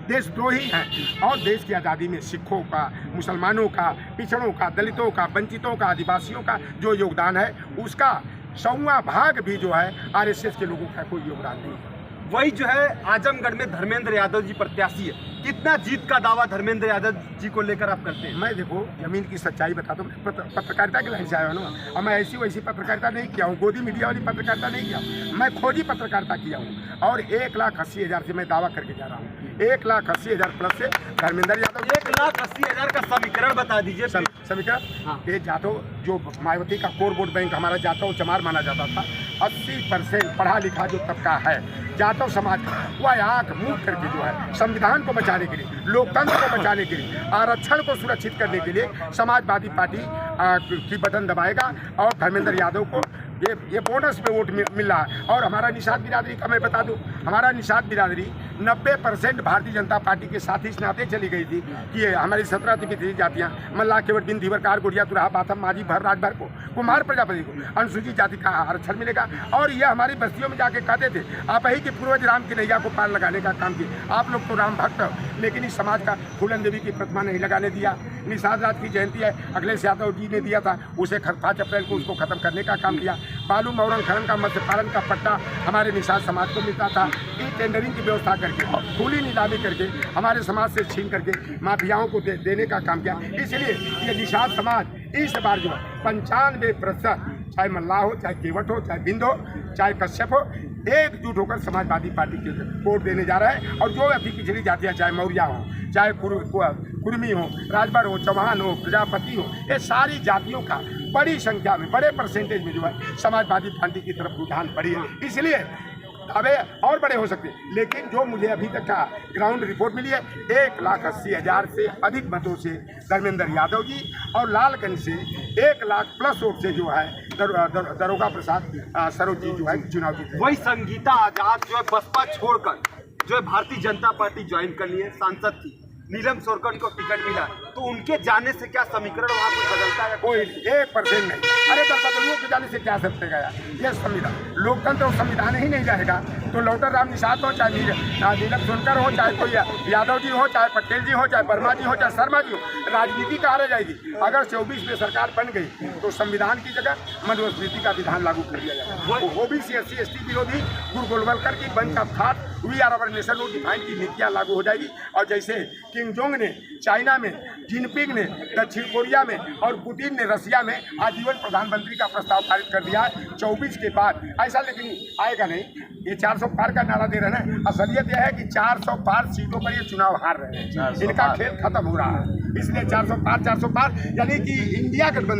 देशद्रोही हैं और देश की आज़ादी में सिखों का, मुसलमानों का, पिछड़ों का, दलितों का, वंचितों का, आदिवासियों का जो योगदान है उसका 100वां भाग भी जो है आरएसएस के लोगों का कोई योगदान नहीं है। वही जो है आजमगढ़ में धर्मेंद्र यादव जी प्रत्याशी है, कितना जीत का दावा धर्मेंद्र यादव जी को लेकर आप करते हैं? मैं देखो जमीन की सच्चाई बताता हूँ, पत्रकारिता की लाइन से आया हूँ ना, और मैं ऐसी वैसी पत्रकारिता नहीं किया हूँ, गोदी मीडिया वाली पत्रकारिता नहीं किया हूँ, मैं खोजी पत्रकारिता किया हूँ और 1,80,000 से मैं दावा करके जा रहा हूँ, 1,80,000 प्लस से धर्मेंद्र यादव। 1,80,000 का समीकरण बता दीजिए। समीकरण हाँ। ये जाटव जो मायावती का कोर वोट बैंक हमारा जाटव चमार माना जाता था, 80% पढ़ा लिखा जो तबका है जाटव समाज का, वह आँख मुँह करके जो है संविधान को बचाने के लिए, लोकतंत्र को बचाने के लिए, आरक्षण को सुरक्षित करने के लिए समाजवादी पार्टी की बटन दबाएगा और धर्मेंद्र यादव को ये बोनस पे वोट मिल रहा है। और हमारा निषाद बिरादरी का मैं बता दूं, हमारा निषाद बिरादरी 90% भारतीय जनता पार्टी के साथ इस नाते चली गई थी कि हमारी 17 की जातियाँ मल्लाह केवट बिन धीवर कार गुड़िया तुराहा बाथम माझी भर राजभर को कुमार प्रजापति को अनुसूचित जाति का आरक्षण मिलेगा। और ये हमारी बस्तियों में जाके कहते थे आप ही के पूर्वज राम की नैया को पार लगाने का काम किए, आप लोग तो राम भक्त हो, लेकिन इस समाज का फूलन देवी की प्रतिमा नहीं लगाने दिया। निषाद राज की जयंती है, अखिलेश यादव जी ने दिया था, उसे 5 अप्रैल को उसको खत्म करने का काम किया। बालू मौरंग खनन का मत्स्य पालन का पट्टा हमारे निषाद समाज को मिलता था, ई टेंडरिंग की व्यवस्था करके खुली नीलामी करके हमारे समाज से छीन करके माफियाओं को देने का काम किया। इसलिए ये निषाद समाज इस बार जो 95%, चाहे मल्लाह हो, चाहे केवट हो, चाहे बिंद हो, चाहे कश्यप हो, एकजुट होकर समाजवादी पार्टी के वोट देने जा रहा है। और जो अति पिछड़ी जातियाँ, चाहे मौर्या हो, चाहे कुर्मी हो, राजभर हो, चौहान हो, प्रजापति हो, ये सारी जातियों का बड़ी संख्या में, बड़े परसेंटेज में जो है समाजवादी पार्टी की तरफ रुझान बढ़ी है। इसलिए दावे और बड़े हो सकते हैं, लेकिन जो मुझे अभी तक का ग्राउंड रिपोर्ट मिली है, 1,80,000 से अधिक मतों से धर्मेंद्र यादव जी और लालगंज से 1 लाख प्लस वोट से जो है दरोगा प्रसाद सरोज जी जो है चुनाव जीते। वही संगीता आजाद जो है बसपा छोड़कर जो है भारतीय जनता पार्टी ज्वाइन कर लिए, सांसद थी, नीलम सोरकर को टिकट मिला, तो उनके जाने से क्या समीकरण वहाँ कुछ बदलता है? कोई 1% नहीं। अरे दलबदलुओं के जाने से क्या सकते गया? ये संविधान, लोकतंत्र और संविधान ही नहीं रहेगा तो लौटर राम निषाद हो, चाहे नीलम सोनकर हो, चाहे कोई यादव जी हो, चाहे पटेल जी हो, चाहे वर्मा जी हो, चाहे शर्मा जी हो, राजनीति कहाँ रह जाएगी? अगर 24 में सरकार बन गई तो संविधान की जगह मनुस्मृति का विधान लागू कर दिया जाएगा। ओबीसी SC ST विरोधी गुरु गोलवलकर की bunch of thought we are our nation define की नीतियाँ लागू हो जाएगी। और जैसे किम जोंग ने चाइना में, जिनपिंग ने दक्षिण कोरिया में और पुतिन ने रसिया में आजीवन प्रधानमंत्री का प्रस्ताव पारित कर दिया है 24 के बाद, ऐसा लेकिन आएगा नहीं। ये 400 पार का नारा दे रहे हैं, असलियत यह है कि 400 पार सीटों पर ये चुनाव हार रहे हैं, इनका खेल खत्म हो रहा है। इसलिए 400 पार यानी कि इंडिया गठबंधन